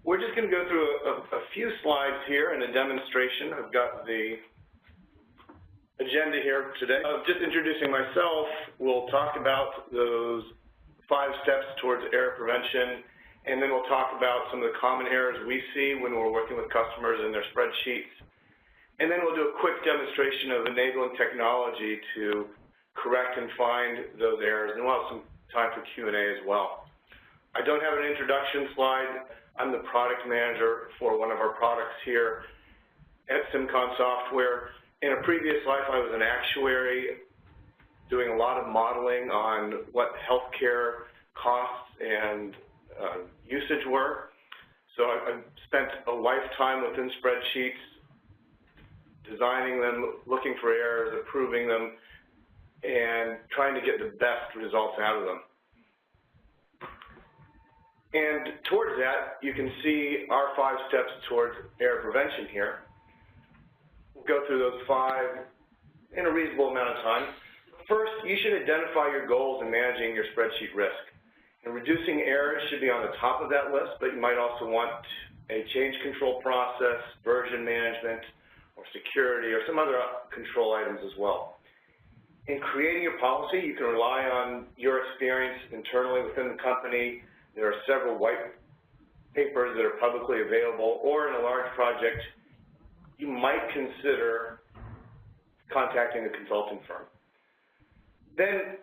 We're just going to go through a few slides here in a demonstration. I've got the agenda here today. Just introducing myself, we'll talk about those 5 steps towards error prevention, and then we'll talk about some of the common errors we see when we're working with customers in their spreadsheets. And then we'll do a quick demonstration of enabling technology to correct and find those errors, and we'll have some time for Q&A as well. I don't have an introduction slide. I'm the product manager for one of our products here at SimCon Software. In a previous life, I was an actuary doing a lot of modeling on what healthcare costs and usage were. So I've spent a lifetime within spreadsheets, designing them, looking for errors, approving them, and trying to get the best results out of them. And towards that, you can see our 5 steps towards error prevention here. We'll go through those 5 in a reasonable amount of time. First, you should identify your goals in managing your spreadsheet risk. And reducing errors should be on the top of that list, but you might also want a change control process, version management, or security, or some other control items as well. In creating your policy, you can rely on your experience internally within the company. There are several white papers that are publicly available, or in a large project, you might consider contacting a consulting firm. Then,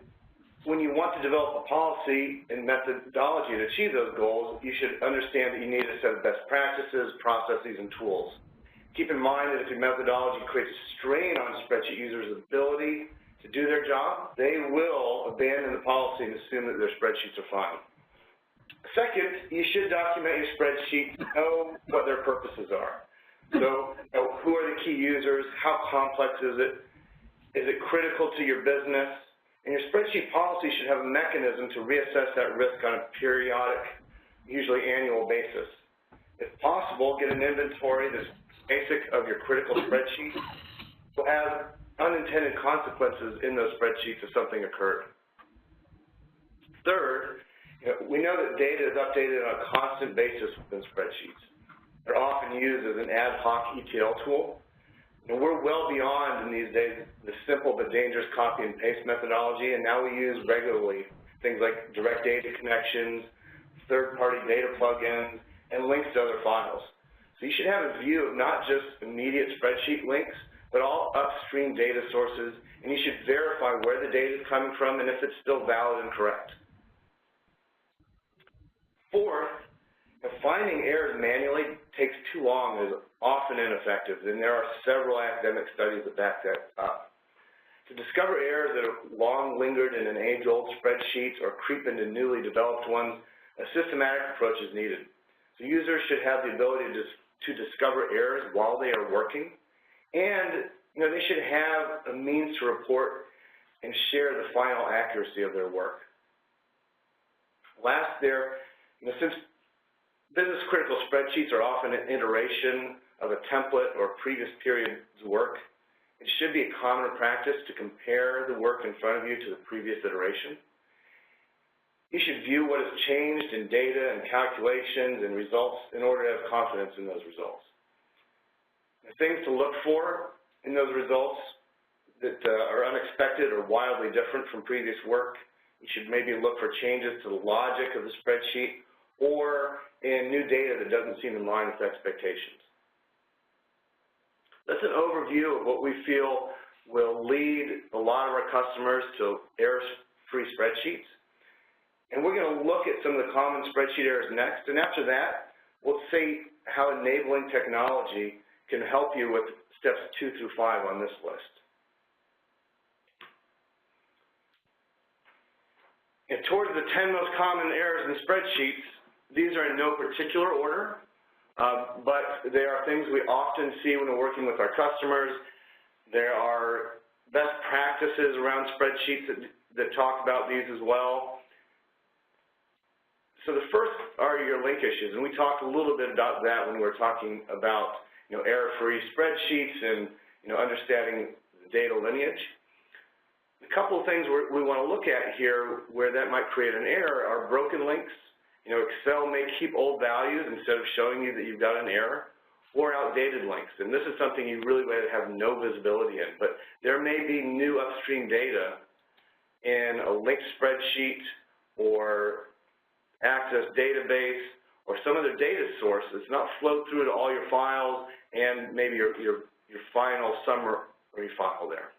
when you want to develop a policy and methodology to achieve those goals, you should understand that you need a set of best practices, processes, and tools. Keep in mind that if your methodology creates a strain on spreadsheet users' ability to do their job, they will abandon the policy and assume that their spreadsheets are fine. Second, you should document your spreadsheet to know what their purposes are. So, who are the key users? How complex is it? Is it critical to your business? And your spreadsheet policy should have a mechanism to reassess that risk on a periodic, usually annual basis. If possible, get an inventory that's basic of your critical spreadsheet. Will have unintended consequences in those spreadsheets if something occurred. Third, we know that data is updated on a constant basis within spreadsheets. They're often used as an ad hoc ETL tool. And we're well beyond, in these days, the simple but dangerous copy and paste methodology, and now we use regularly things like direct data connections, third-party data plugins, and links to other files. So you should have a view of not just immediate spreadsheet links, but all upstream data sources, and you should verify where the data is coming from and if it's still valid and correct. Fourth, finding errors manually takes too long and is often ineffective, and there are several academic studies that back that up. To discover errors that have long lingered in an age-old spreadsheet or creep into newly developed ones, a systematic approach is needed. So users should have the ability to discover errors while they are working, and they should have a means to report and share the final accuracy of their work. Last, since business critical spreadsheets are often an iteration of a template or previous period's work, it should be a common practice to compare the work in front of you to the previous iteration. You should view what has changed in data and calculations and results in order to have confidence in those results. The things to look for in those results that are unexpected or wildly different from previous work, you should maybe look for changes to the logic of the spreadsheet or in new data that doesn't seem in line with expectations. That's an overview of what we feel will lead a lot of our customers to error-free spreadsheets. And we're going to look at some of the common spreadsheet errors next, and after that, we'll see how enabling technology can help you with steps 2 through 5 on this list. And towards the 10 most common errors in spreadsheets, these are in no particular order, but they are things we often see when we're working with our customers. There are best practices around spreadsheets that talk about these as well. So the first are your link issues, and we talked a little bit about that when we were talking about error-free spreadsheets and understanding the data lineage. A couple of things we want to look at here where that might create an error are broken links You know, Excel may keep old values instead of showing you that you've got an error, or outdated links. And this is something you really have no visibility in. But there may be new upstream data in a linked spreadsheet or Access database or some other data source that's not flowed through to all your files and maybe your final summary file there.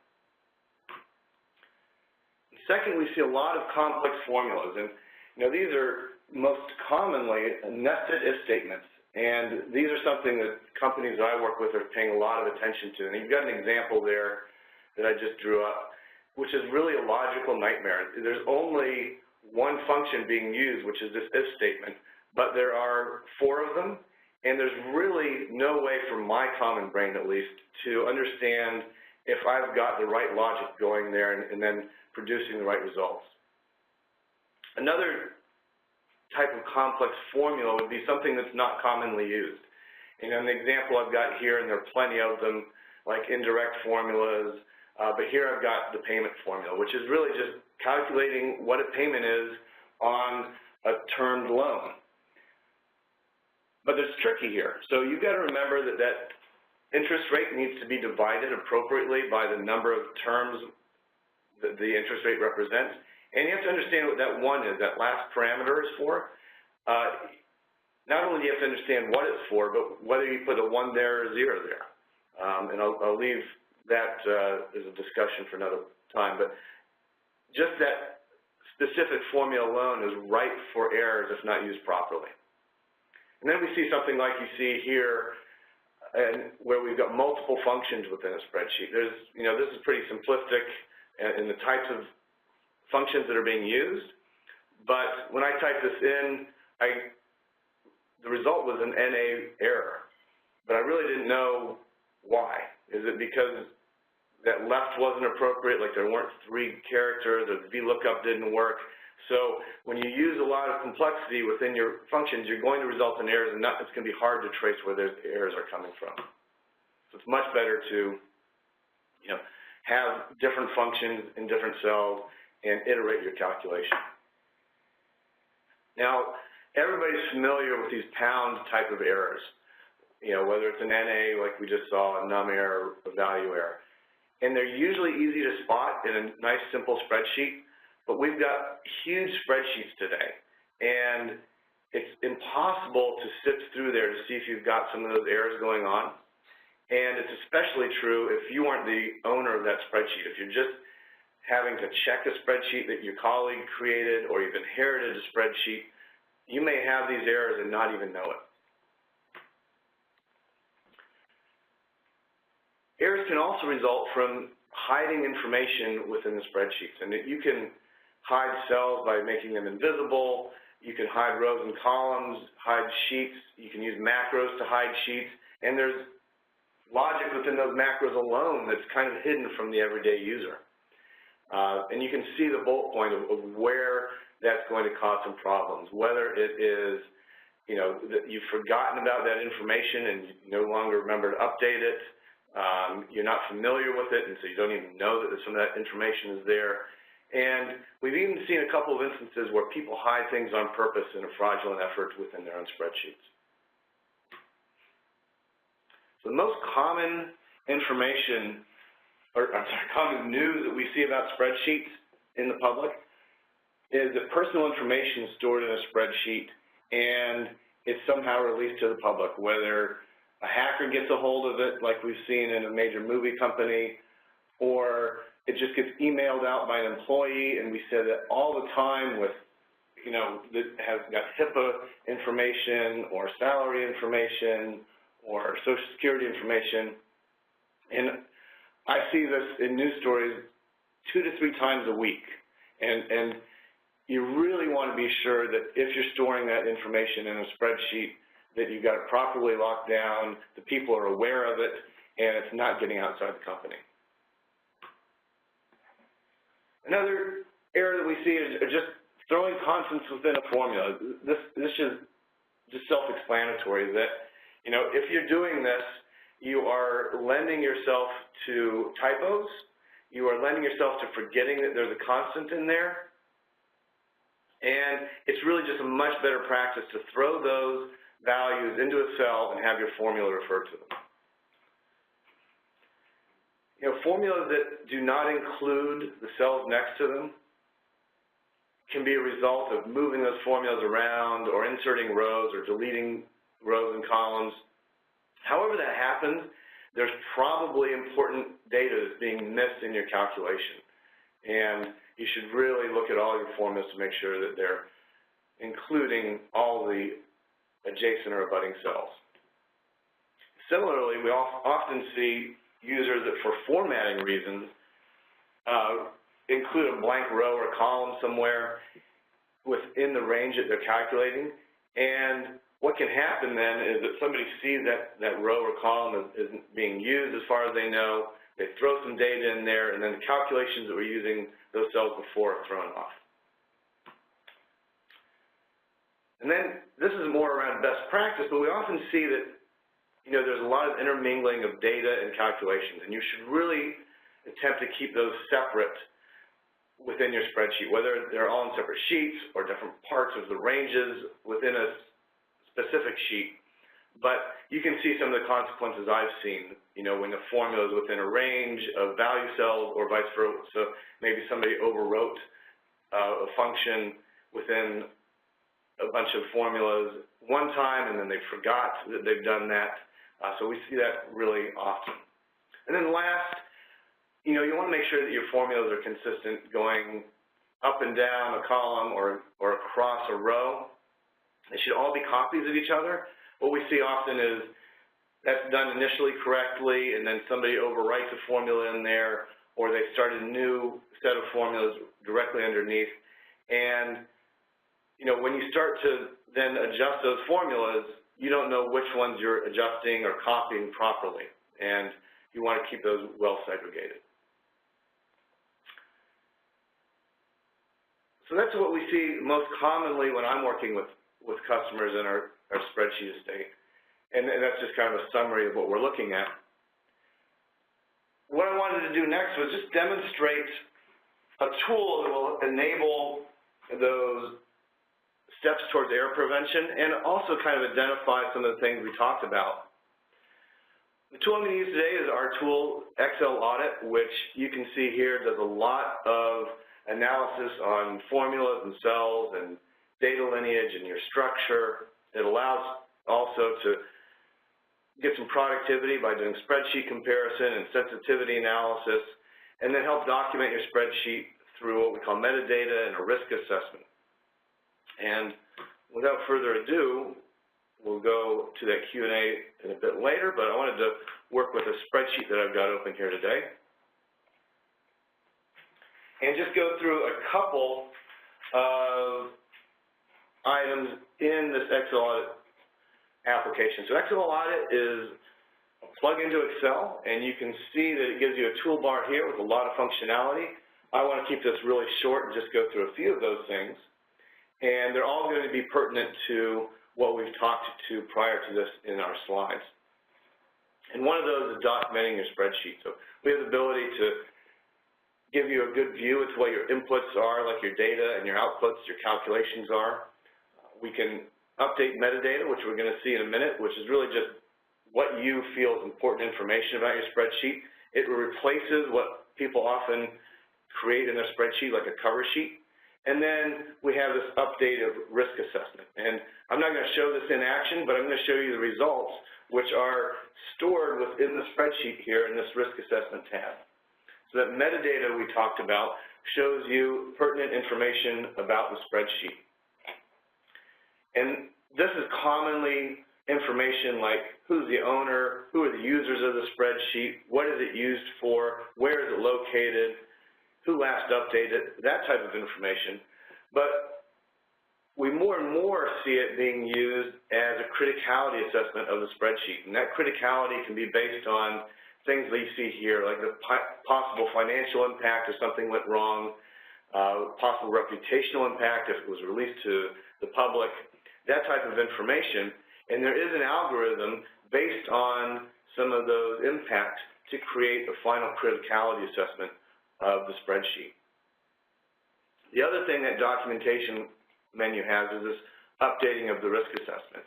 Second, we see a lot of complex formulas, and you know, these are most commonly nested if statements, and these are something that companies that I work with are paying a lot of attention to. And you've got an example there that I just drew up, which is really a logical nightmare. There's only one function being used, which is this if statement, but there are 4 of them, and there's really no way for my common brain, at least, to understand if I've got the right logic going there and then producing the right results. Another type of complex formula would be something that's not commonly used. And in the example I've got here, and there are plenty of them, like indirect formulas, but here I've got the payment formula, which is really just calculating what a payment is on a termed loan. But it's tricky here. So you've got to remember that that interest rate needs to be divided appropriately by the number of terms that the interest rate represents. And you have to understand what that 1 is, that last parameter is for. Not only do you have to understand what it's for, but whether you put a 1 there or 0 there. And I'll leave that as a discussion for another time. But just that specific formula alone is ripe for errors if not used properly. And then we see something like you see here, and where we've got multiple functions within a spreadsheet. There's, you know, this is pretty simplistic in the types of functions that are being used, but when I typed this in, the result was an NA error, but I really didn't know why. Is it because that left wasn't appropriate, like there weren't 3 characters, or the VLOOKUP didn't work? So when you use a lot of complexity within your functions, you're going to result in errors, and it's going to be hard to trace where those errors are coming from. So it's much better to, you know, have different functions in different cells and iterate your calculation. Now, everybody's familiar with these pound type of errors, you know, whether it's an NA like we just saw, a num error, a value error. And they're usually easy to spot in a nice simple spreadsheet, but we've got huge spreadsheets today, and it's impossible to sift through there to see if you've got some of those errors going on. And it's especially true if you aren't the owner of that spreadsheet. If you're just having to check a spreadsheet that your colleague created, or you've inherited a spreadsheet, you may have these errors and not even know it. Errors can also result from hiding information within the spreadsheets. And you can hide cells by making them invisible. You can hide rows and columns, hide sheets. You can use macros to hide sheets. And there's logic within those macros alone that's kind of hidden from the everyday user. And you can see the bullet point of where that's going to cause some problems, whether it is, you know, that you've forgotten about that information and you no longer remember to update it, you're not familiar with it, and so you don't even know that some of that information is there. And we've even seen a couple of instances where people hide things on purpose in a fraudulent effort within their own spreadsheets. So the most common information, or I'm sorry, common news that we see about spreadsheets in the public is that personal information is stored in a spreadsheet and it's somehow released to the public, whether a hacker gets a hold of it, like we've seen in a major movie company, or it just gets emailed out by an employee, and we say that all the time with, you know, that has got HIPAA information or salary information or Social Security information. And I see this in news stories 2 to 3 times a week. And you really want to be sure that if you're storing that information in a spreadsheet, that you've got it properly locked down, the people are aware of it, and it's not getting outside the company. Another error that we see is just throwing constants within a formula. This is just self-explanatory that, you know, if you're doing this, you are lending yourself to typos, you are lending yourself to forgetting that there's a constant in there, And it's really just a much better practice to throw those values into a cell and have your formula refer to them. You know, formulas that do not include the cells next to them can be a result of moving those formulas around or inserting rows or deleting rows and columns. However that happens, there's probably important data that's being missed in your calculation. And you should really look at all your formulas to make sure that they're including all the adjacent or abutting cells. Similarly, we often see users that for formatting reasons include a blank row or column somewhere within the range that they're calculating. And what can happen then is that somebody sees that row or column isn't being used as far as they know. They throw some data in there, and then the calculations that were using those cells before are thrown off. And then this is more around best practice, but we often see that, you know, there's a lot of intermingling of data and calculations, and you should really attempt to keep those separate within your spreadsheet, whether they're all in separate sheets or different parts of the ranges within a specific sheet. But you can see some of the consequences I've seen, you know, when the formula is within a range of value cells or vice versa. So maybe somebody overwrote a function within a bunch of formulas one time and then they forgot that they've done that. So we see that really often. And then last, you know, you want to make sure that your formulas are consistent going up and down a column or across a row. They should all be copies of each other. What we see often is that's done initially correctly, and then somebody overwrites a formula in there, or they start a new set of formulas directly underneath. And, you know, when you start to then adjust those formulas, you don't know which ones you're adjusting or copying properly, and you want to keep those well segregated. So that's what we see most commonly when I'm working with customers in our spreadsheet estate. And that's just kind of a summary of what we're looking at. What I wanted to do next was just demonstrate a tool that will enable those steps towards error prevention and also kind of identify some of the things we talked about. The tool I'm going to use today is our tool, Excel Audit, which you can see here does a lot of analysis on formulas and cells and data lineage and your structure. It allows also to get some productivity by doing spreadsheet comparison and sensitivity analysis, and then help document your spreadsheet through what we call metadata and a risk assessment. And without further ado, we'll go to that Q&A in a bit later, but I wanted to work with a spreadsheet that I've got open here today and just go through a couple of items in this Excel Audit application. So Excel Audit is a plug into Excel, and you can see that it gives you a toolbar here with a lot of functionality. I want to keep this really short and just go through a few of those things. And they're all going to be pertinent to what we've talked to prior to this in our slides. And one of those is documenting your spreadsheet. So we have the ability to give you a good view into what your inputs are, like your data and your outputs, your calculations are. We can update metadata, which we're going to see in a minute, which is really just what you feel is important information about your spreadsheet. It replaces what people often create in their spreadsheet, like a cover sheet. And then we have this update of risk assessment. And I'm not going to show this in action, but I'm going to show you the results, which are stored within the spreadsheet here in this risk assessment tab. So that metadata we talked about shows you pertinent information about the spreadsheet. And this is commonly information like who's the owner, who are the users of the spreadsheet, what is it used for, where is it located, who last updated, that type of information. But we more and more see it being used as a criticality assessment of the spreadsheet. And that criticality can be based on things that you see here, like the possible financial impact if something went wrong, possible reputational impact if it was released to the public, that type of information. And there is an algorithm based on some of those impacts to create a final criticality assessment of the spreadsheet. The other thing that documentation menu has is this updating of the risk assessment.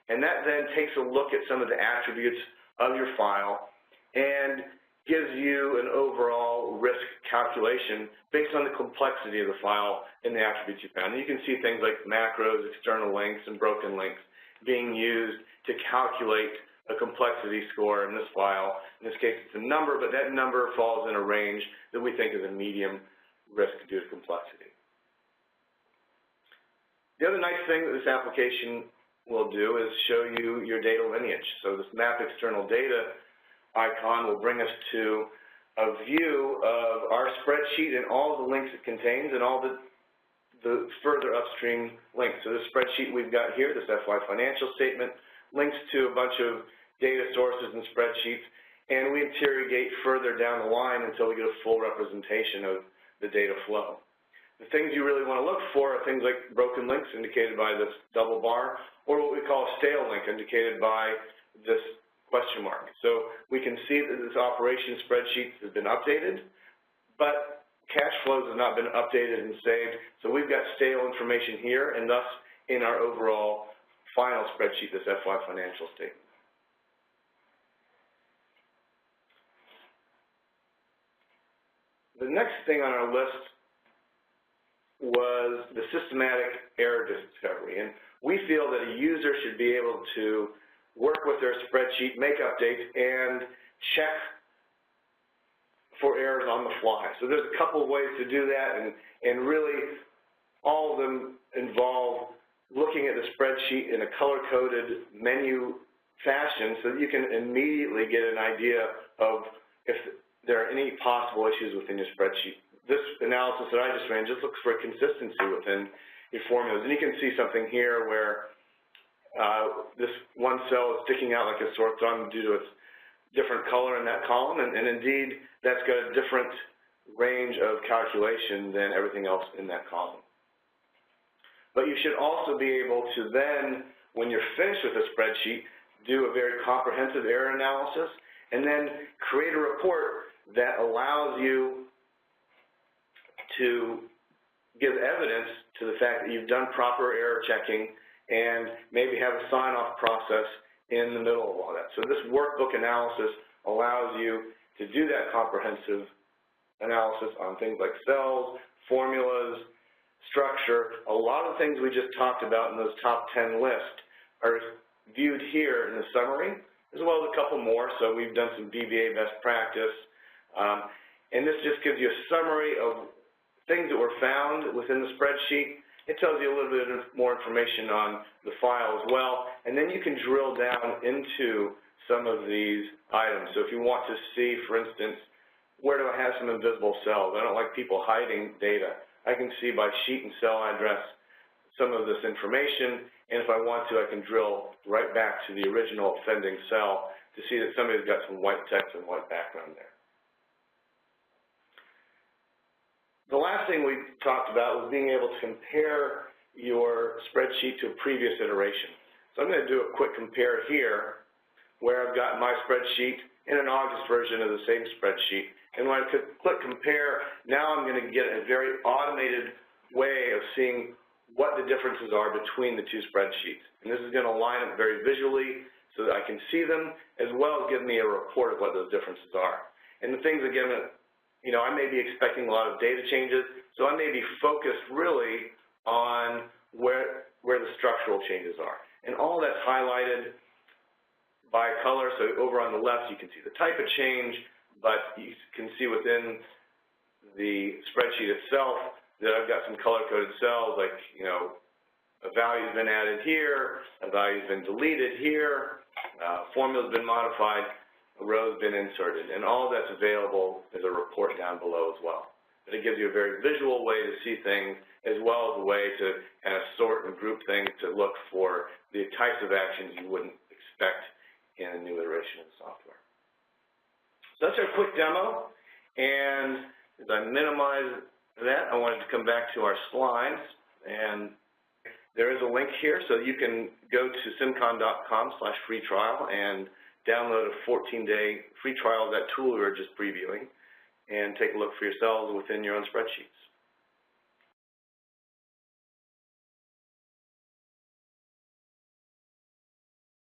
And that then takes a look at some of the attributes of your file and gives you an overall risk calculation based on the complexity of the file and the attributes you found. And you can see things like macros, external links, and broken links being used to calculate a complexity score in this file. In this case, it's a number, but that number falls in a range that we think is a medium risk due to complexity. The other nice thing that this application will do is show you your data lineage. So this map external data icon will bring us to a view of our spreadsheet and all the links it contains and all the further upstream links. So this spreadsheet we've got here, this FY financial statement, links to a bunch of data sources and spreadsheets, and we interrogate further down the line until we get a full representation of the data flow. The things you really want to look for are things like broken links indicated by this double bar, or what we call a stale link indicated by this question mark. So we can see that this operation spreadsheet has been updated, but cash flows have not been updated and saved. So we've got stale information here, and thus in our overall final spreadsheet, this FY financial statement. The next thing on our list was the systematic error discovery. And we feel that a user should be able to work with their spreadsheet, make updates, and check for errors on the fly. So there's a couple of ways to do that, and really all of them involve looking at the spreadsheet in a color-coded menu fashion so that you can immediately get an idea of if there are any possible issues within your spreadsheet. This analysis that I just ran just looks for a consistency within your formulas. And you can see something here where this one cell is sticking out like a sore thumb due to its different color in that column. And indeed, that's got a different range of calculation than everything else in that column. But you should also be able to then, when you're finished with a spreadsheet, do a very comprehensive error analysis and then create a report that allows you to give evidence to the fact that you've done proper error checking and maybe have a sign-off process in the middle of all that. So this workbook analysis allows you to do that comprehensive analysis on things like cells, formulas, structure. A lot of the things we just talked about in those top 10 lists are viewed here in the summary, as well as a couple more. So we've done some DBA best practice. And this just gives you a summary of things that were found within the spreadsheet. It tells you a little bit more information on the file as well, and then you can drill down into some of these items. So if you want to see, for instance, where do I have some invisible cells? I don't like people hiding data. I can see by sheet and cell address some of this information, and if I want to, I can drill right back to the original offending cell to see that somebody's got some white text and white background there. The last thing we talked about was being able to compare your spreadsheet to a previous iteration. So I'm going to do a quick compare here where I've got my spreadsheet in an August version of the same spreadsheet. And when I click compare, now I'm going to get a very automated way of seeing what the differences are between the two spreadsheets. And this is going to line up very visually so that I can see them, as well as give me a report of what those differences are. And the things, again, I may be expecting a lot of data changes, so I may be focused really on where the structural changes are. And all that's highlighted by color, so over on the left you can see the type of change, but you can see within the spreadsheet itself that I've got some color-coded cells, like, a value's been added here, a value's been deleted here, formula's been modified, a row's been inserted, and all that's available is a report down below as well. But it gives you a very visual way to see things, as well as a way to kind of sort and group things to look for the types of actions you wouldn't expect in a new iteration of the software. So that's our quick demo, and as I minimize that, I wanted to come back to our slides, and there is a link here, so you can go to simcon.com/free trial and download a 14-day free trial of that tool we were just previewing and take a look for yourselves within your own spreadsheets.